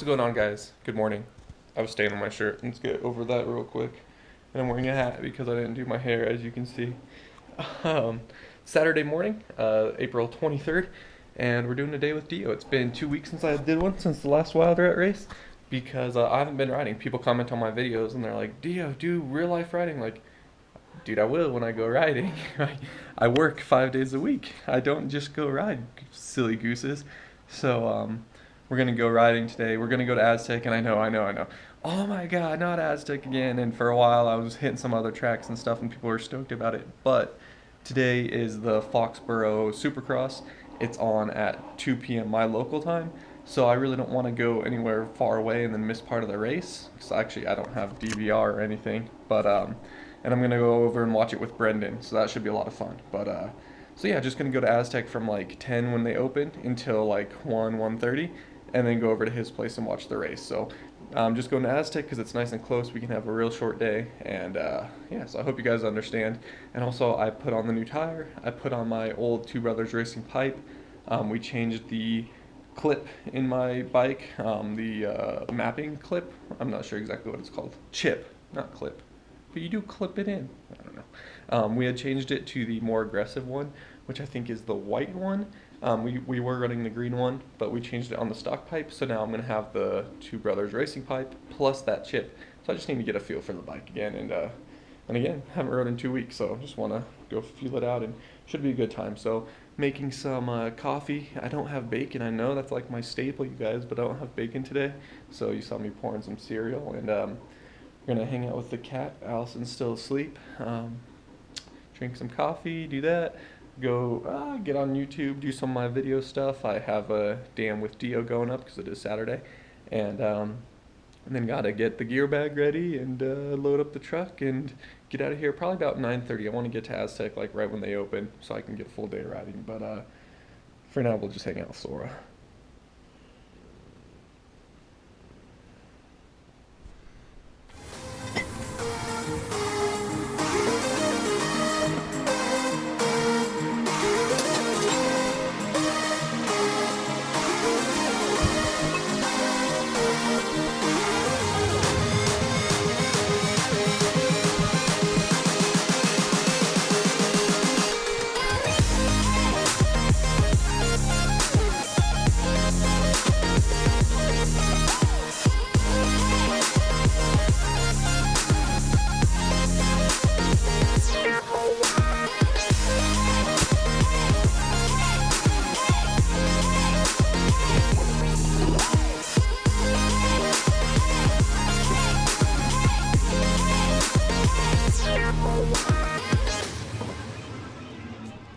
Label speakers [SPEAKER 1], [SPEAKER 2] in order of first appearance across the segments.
[SPEAKER 1] What's going on, guys? Good morning. I was staying on my shirt. Let's get over that real quick. And I'm wearing a hat because I didn't do my hair, as you can see. Saturday morning, April 23rd, and we're doing a day with DeeO. It's been 2 weeks since I did one, since the last Wild Rat race, because I haven't been riding. People comment on my videos and they're like, DeeO, do real life riding. Like, dude, I will when I go riding. I work 5 days a week. I don't just go ride, silly gooses. So, we're gonna go riding today. We're gonna go to Aztec, and I know. Oh my God, not Aztec again. And for a while I was hitting some other tracks and stuff and people were stoked about it. But today is the Foxborough Supercross. It's on at 2 p.m. my local time. So I really don't want to go anywhere far away and then miss part of the race. Because actually I don't have DVR or anything. But, and I'm gonna go over and watch it with Brendan. So that should be a lot of fun. But, so yeah, just gonna go to Aztec from like 10 when they open until like 1:30. And then go over to his place and watch the race. So I'm just going to Aztec because it's nice and close. We can have a real short day. And yeah, so I hope you guys understand. And also, I put on the new tire. I put on my old Two Brothers Racing pipe. We changed the clip in my bike, the mapping clip. I'm not sure exactly what it's called. Chip, not clip. But you do clip it in. I don't know. We had changed it to the more aggressive one, which I think is the white one. We were running the green one, but we changed it on the stock pipe, so now I'm going to have the Two Brothers Racing pipe plus that chip. So I just need to get a feel for the bike again, and again, haven't rode in 2 weeks, so just want to go feel it out, and should be a good time. So making some coffee. I don't have bacon, I know that's like my staple, you guys, but I don't have bacon today, so you saw me pouring some cereal, and we're going to hang out with the cat. Allison's still asleep. Drink some coffee, do that. Go get on YouTube, do some of my video stuff. I have a Damn with DeeO going up because it is Saturday, and then gotta get the gear bag ready and load up the truck and get out of here probably about 9:30. I want to get to Aztec like right when they open so I can get a full day riding, but for now we'll just hang out with Sora.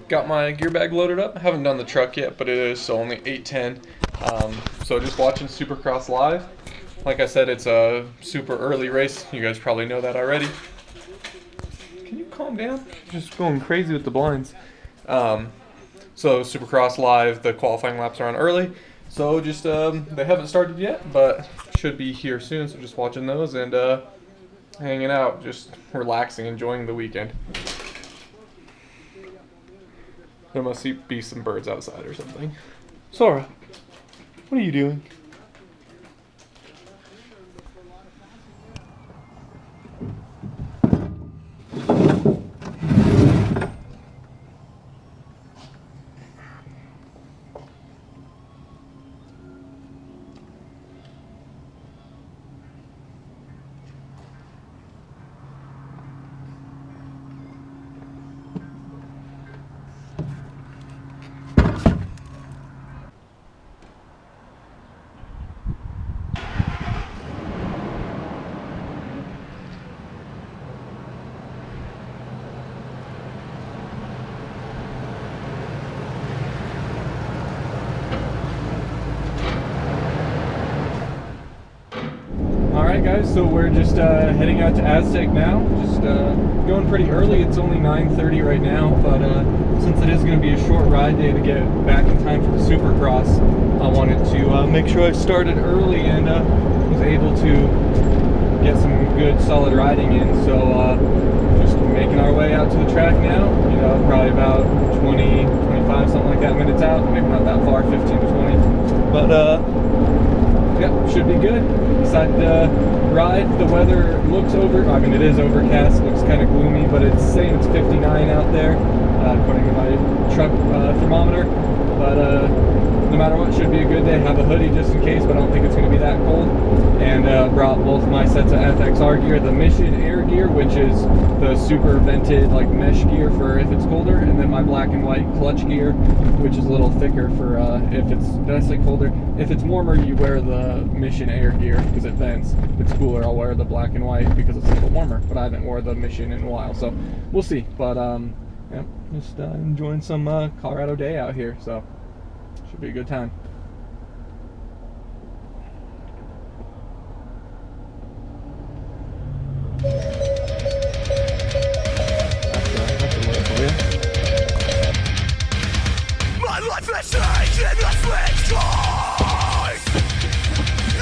[SPEAKER 1] Got my gear bag loaded up. I haven't done the truck yet, but it is so only 8:10. So just watching Supercross live. Like I said, it's a super early race. You guys probably know that already. Can you calm down? Just going crazy with the blinds. So Supercross live, the qualifying laps are on early. So just they haven't started yet, but should be here soon. So just watching those and hanging out, just relaxing, enjoying the weekend. There must be some birds outside or something. Sora, what are you doing? Alright guys, so we're just heading out to Aztec now. Just going pretty early. It's only 9:30 right now, but since it is going to be a short ride day to get back in time for the Supercross, I wanted to make sure I started early and was able to get some good solid riding in. So just making our way out to the track now. You know, probably about 20, 25, something like that minutes out. Maybe not that far, 15 to 20. But yeah, should be
[SPEAKER 2] that ride. The weather looks I mean, it is overcast, looks kind of gloomy, but it's saying it's 59 out there, according to my truck thermometer. But no matter what, should be a good day. Have a hoodie just in case, but I don't think it's going to be that cold. And brought both my sets of FXR gear, the Mission Air gear, which is the super vented like mesh gear for if it's colder, and then my black and white clutch gear, which is a little thicker for if it's, did I say colder? If it's warmer, you wear the Mission Air gear because it vents. If it's cooler, I'll wear the black and white because it's a little warmer, but I haven't worn the Mission in a while, so we'll see. But yeah, just enjoying some Colorado day out here, so should be a good time. That's a little for you.
[SPEAKER 3] My life has changed in the switch skies.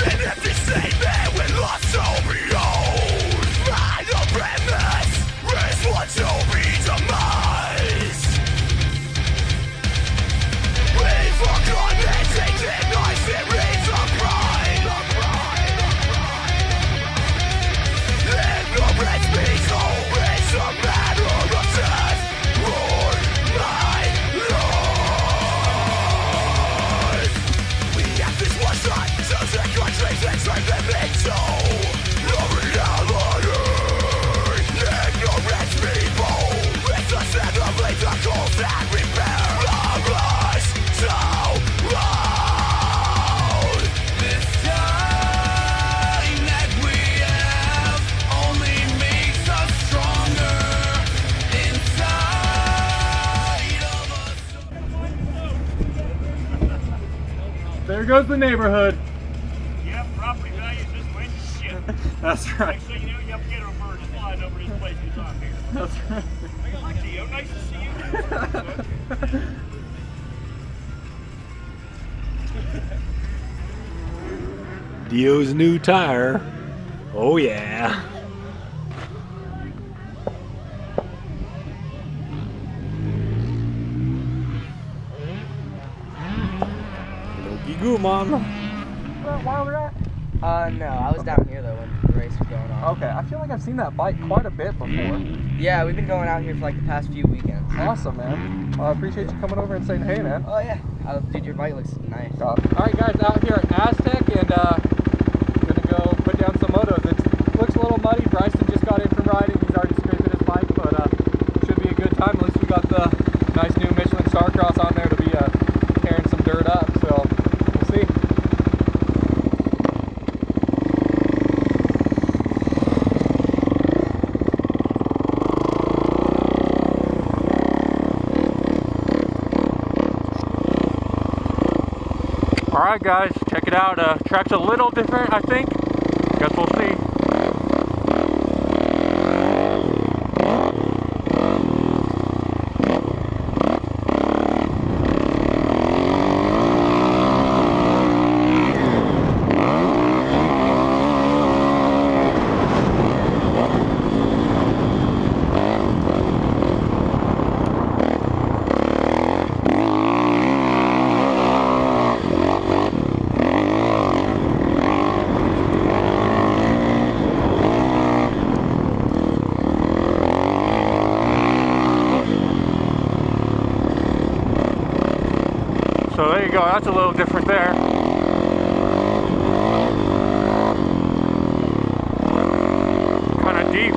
[SPEAKER 3] An empty statement with lost to behold. My no premise is what to be demised. We forgot and taken our series of pride. Ignorance means always a matter of death or life. We have this one shot to take our dreams and turn them into the reality. Ignorance people, it's the set of vehicles that repair us so loud. This time that we have only makes us stronger inside of us.
[SPEAKER 2] There goes the neighborhood.
[SPEAKER 4] Yep, property values just went to shit.
[SPEAKER 2] That's right.
[SPEAKER 4] Next thing you know, you have to get a bird just flying over this place because I'm here.
[SPEAKER 2] That's right.
[SPEAKER 4] Hi, DeeO. Nice to see you.
[SPEAKER 5] DeeO's new tire. Oh yeah. Looky goo, mom.
[SPEAKER 6] No, I was down here though when the race was going on.
[SPEAKER 2] Okay, I feel like I've seen that bike quite a bit before.
[SPEAKER 6] Yeah, we've been going out here for like the past few weekends.
[SPEAKER 2] Awesome, man. I appreciate you coming over and saying hey, man.
[SPEAKER 6] Oh yeah. Dude, your bike looks nice.
[SPEAKER 2] Alright guys, out here at Aztec, and gonna go put down some motos. It looks a little muddy. Bryson just got in from riding. He's already scraping his bike, but should be a good time. At least we got the nice new Michelin Starcross on there to be tearing some dirt up, so we'll see. Alright guys, check it out. Track's a little different, I think. Guess we'll see. So there you go, that's a little different there. Kind of deep.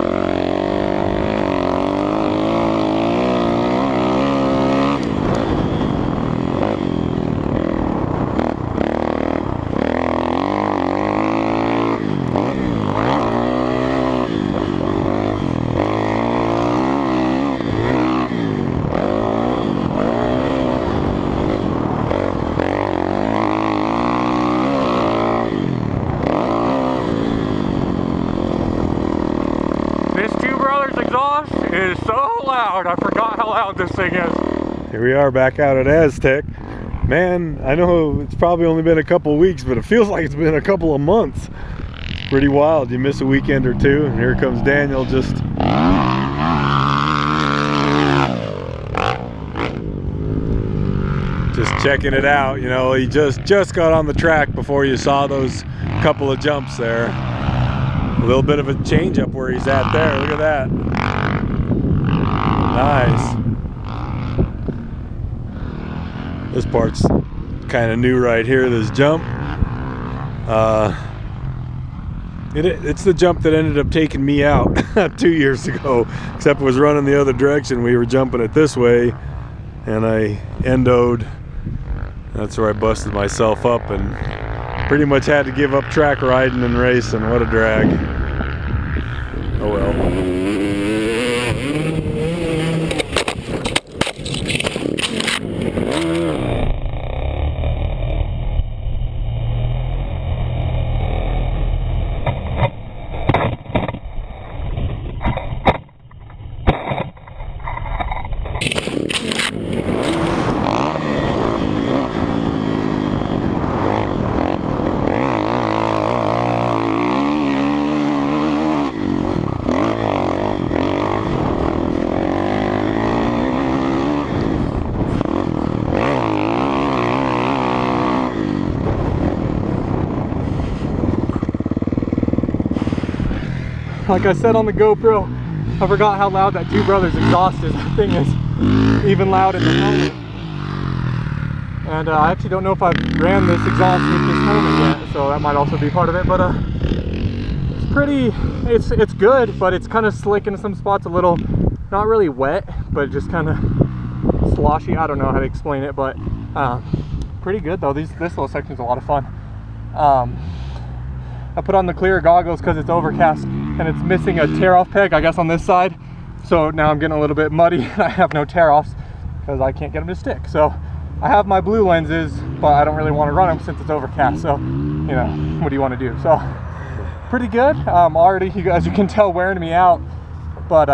[SPEAKER 2] Is so loud. I forgot how loud this thing is.
[SPEAKER 5] Here we are back out at Aztec. Man, I know it's probably only been a couple weeks, but it feels like it's been a couple of months. It's pretty wild. You miss a weekend or two, and here comes Daniel just checking it out. You know, he just got on the track before you saw those couple of jumps there. A little bit of a change up where he's at there. Look at that. Nice. This part's kind of new right here, this jump. It's the jump that ended up taking me out 2 years ago, except it was running the other direction. We were jumping it this way, and I endoed. That's where I busted myself up and pretty much had to give up track riding and racing. What a drag. Oh well.
[SPEAKER 2] Like I said on the GoPro, I forgot how loud that Two Brothers exhaust is. That thing is even loud in the helmet. And I actually don't know if I've ran this exhaust with this helmet yet, so that might also be part of it. But it's pretty, it's good, but it's kind of slick in some spots, a little, not really wet, but just kind of sloshy. I don't know how to explain it, but pretty good though. This little section is a lot of fun. I put on the clear goggles because it's overcast and it's missing a tear-off peg, I guess, on this side. So now I'm getting a little bit muddy and I have no tear-offs because I can't get them to stick. So I have my blue lenses, but I don't really want to run them since it's overcast. So, you know, what do you want to do? So, pretty good. Already, as you can tell, wearing me out, but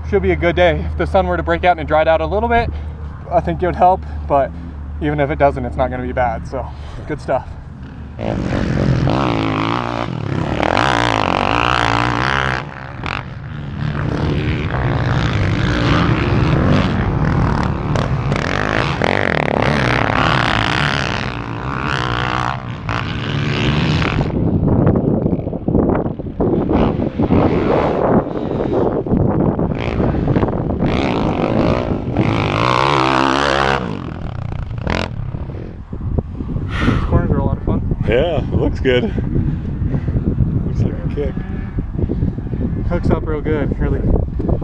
[SPEAKER 2] should be a good day. If the sun were to break out and it dried out a little bit, I think it would help. But even if it doesn't, it's not going to be bad. So, good stuff.
[SPEAKER 5] Yeah, it looks good. Looks like a kick.
[SPEAKER 2] Hooks up real good. Really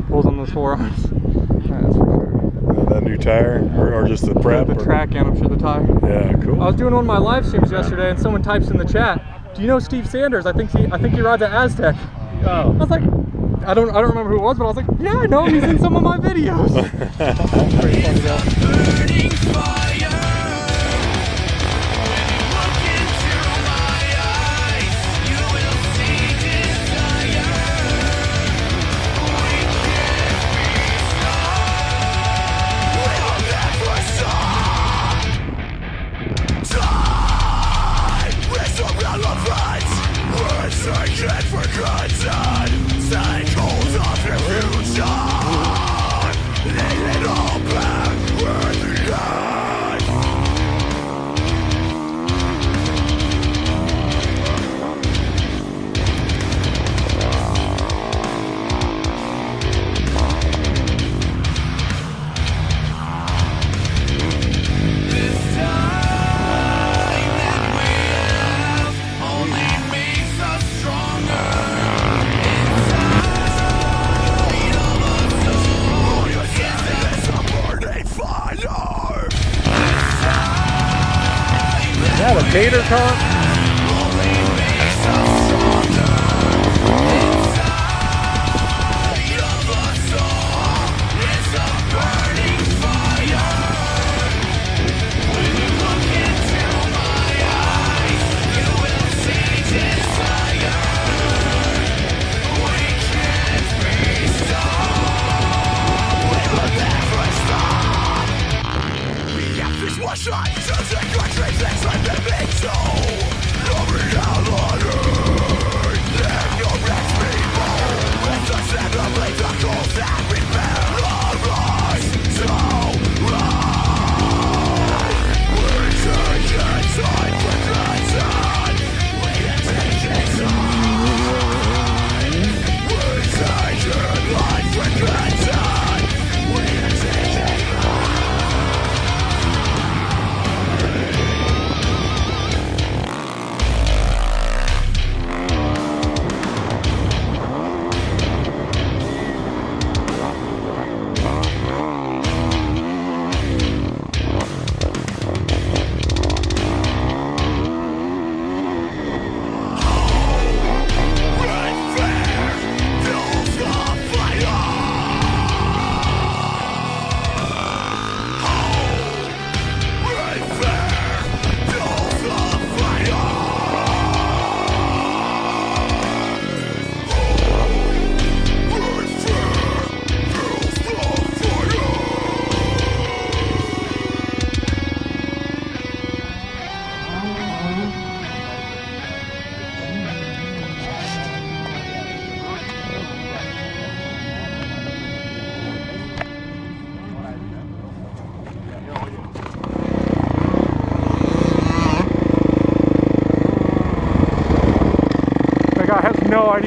[SPEAKER 2] pulls on those forearms. That's for sure.
[SPEAKER 5] That new tire, or just the prep?
[SPEAKER 2] The track, and I'm sure the tire.
[SPEAKER 5] Yeah, cool.
[SPEAKER 2] I was doing one of my live streams yesterday, and someone types in the chat, "Do you know Steve Sanders? I think he rides at Aztec." Oh. I was like, I don't remember who it was, but I was like, yeah, I know him. He's in some of my videos. Pretty funny though. Gator top.
[SPEAKER 3] One shot to take our dreams, let's let them be so.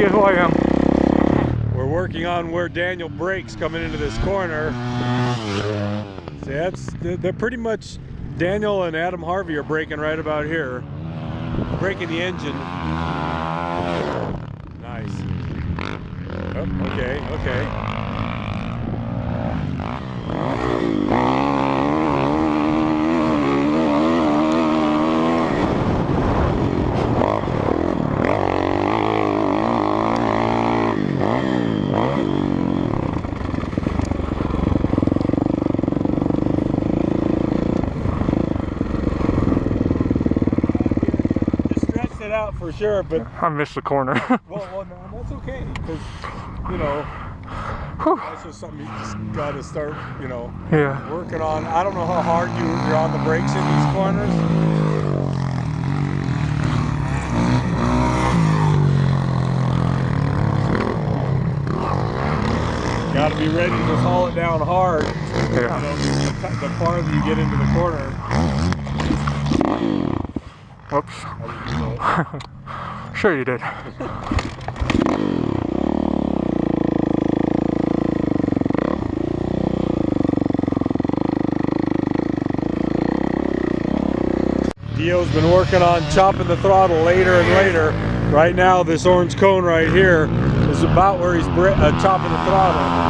[SPEAKER 7] idea who I am.
[SPEAKER 5] We're working on where Daniel brakes coming into this corner. See, they're pretty much, Daniel and Adam Harvey are braking right about here. Braking the engine. Nice. Oh, okay, okay. Out for sure, but
[SPEAKER 7] I missed the corner.
[SPEAKER 5] well, no, that's okay, because you know that's just something you just got to start, you know,
[SPEAKER 7] Yeah.
[SPEAKER 5] working on. I don't know how hard you're on the brakes in these corners. Got to be ready to haul it down hard.
[SPEAKER 7] Yeah.
[SPEAKER 5] You know, the farther you get into the corner.
[SPEAKER 7] Whoops. Sure you did.
[SPEAKER 5] DeeO's been working on chopping the throttle later and later. Right now, this orange cone right here is about where he's chopping the throttle.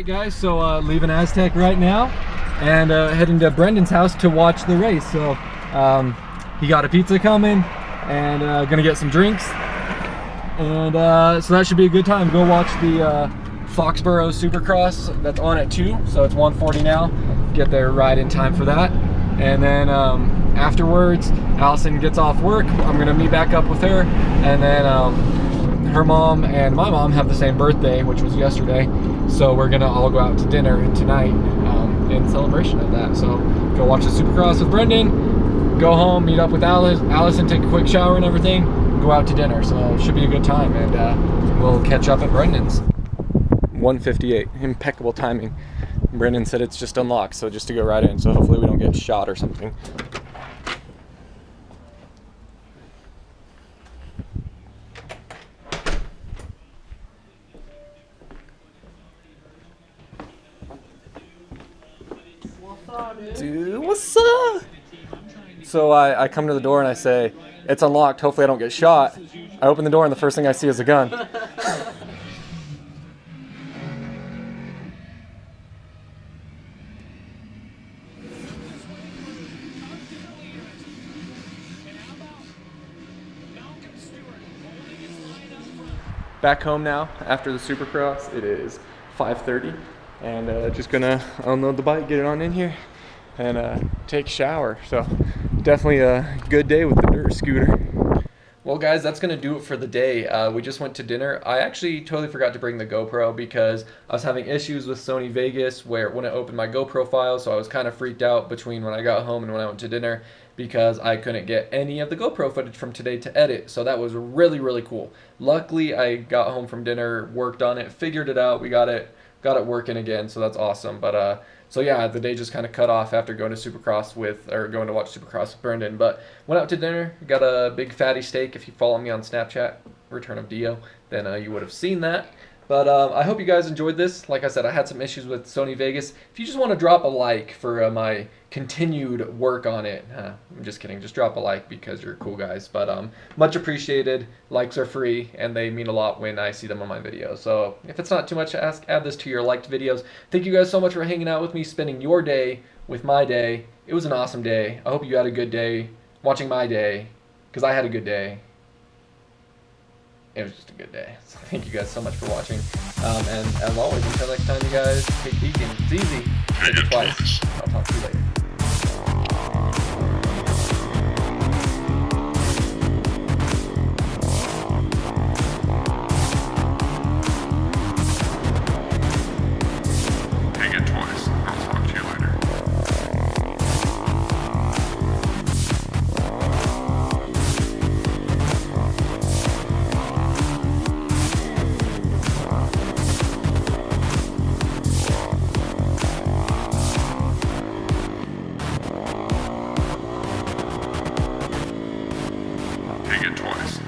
[SPEAKER 2] Alright guys, so leaving Aztec right now and heading to Brendan's house to watch the race. So he got a pizza coming and gonna get some drinks. And so that should be a good time. Go watch the Foxborough Supercross that's on at 2, so it's 1:40 now. Get there right in time for that. And then afterwards, Allison gets off work. I'm gonna meet back up with her, and then her mom and my mom have the same birthday, which was yesterday. So we're gonna all go out to dinner tonight in celebration of that. So go watch the Supercross with Brendan, go home, meet up with Allison, take a quick shower and everything, go out to dinner. So it should be a good time, and we'll catch up at Brendan's. 1:58, impeccable timing. Brendan said it's just unlocked, so just to go right in, so hopefully we don't get shot or something. Dude, what's up? So I come to the door and I say, it's unlocked, hopefully I don't get shot. I open the door and the first thing I see is a gun. Back home now after the Supercross. It is 5:30 and just gonna unload the bike, get it on in here, and take a shower. So definitely a good day with the dirt scooter. Well guys, that's gonna do it for the day. We just went to dinner. I actually totally forgot to bring the GoPro because I was having issues with Sony Vegas where it wouldn't open my GoPro file, so I was kind of freaked out between when I got home and when I went to dinner because I couldn't get any of the GoPro footage from today to edit. So that was really, really cool. Luckily, I got home from dinner, worked on it, figured it out, we got it working again, so that's awesome. But so yeah, the day just kind of cut off after going to Supercross going to watch Supercross with Brendan. But went out to dinner, got a big fatty steak. If you follow me on Snapchat, Return of DeeO, then you would have seen that. But I hope you guys enjoyed this. Like I said, I had some issues with Sony Vegas. If you just want to drop a like for my continued work on it, I'm just kidding. Just drop a like because you're cool guys. But much appreciated. Likes are free, and they mean a lot when I see them on my videos. So if it's not too much to ask, add this to your liked videos. Thank you guys so much for hanging out with me, spending your day with my day. It was an awesome day. I hope you had a good day watching my day, because I had a good day. It was just a good day. So thank you guys so much for watching. And as always, until next time, you guys, take peeking. It's easy. Take it twice. I'll talk to you later.
[SPEAKER 3] Take it twice. I'll talk to you later. Take it twice.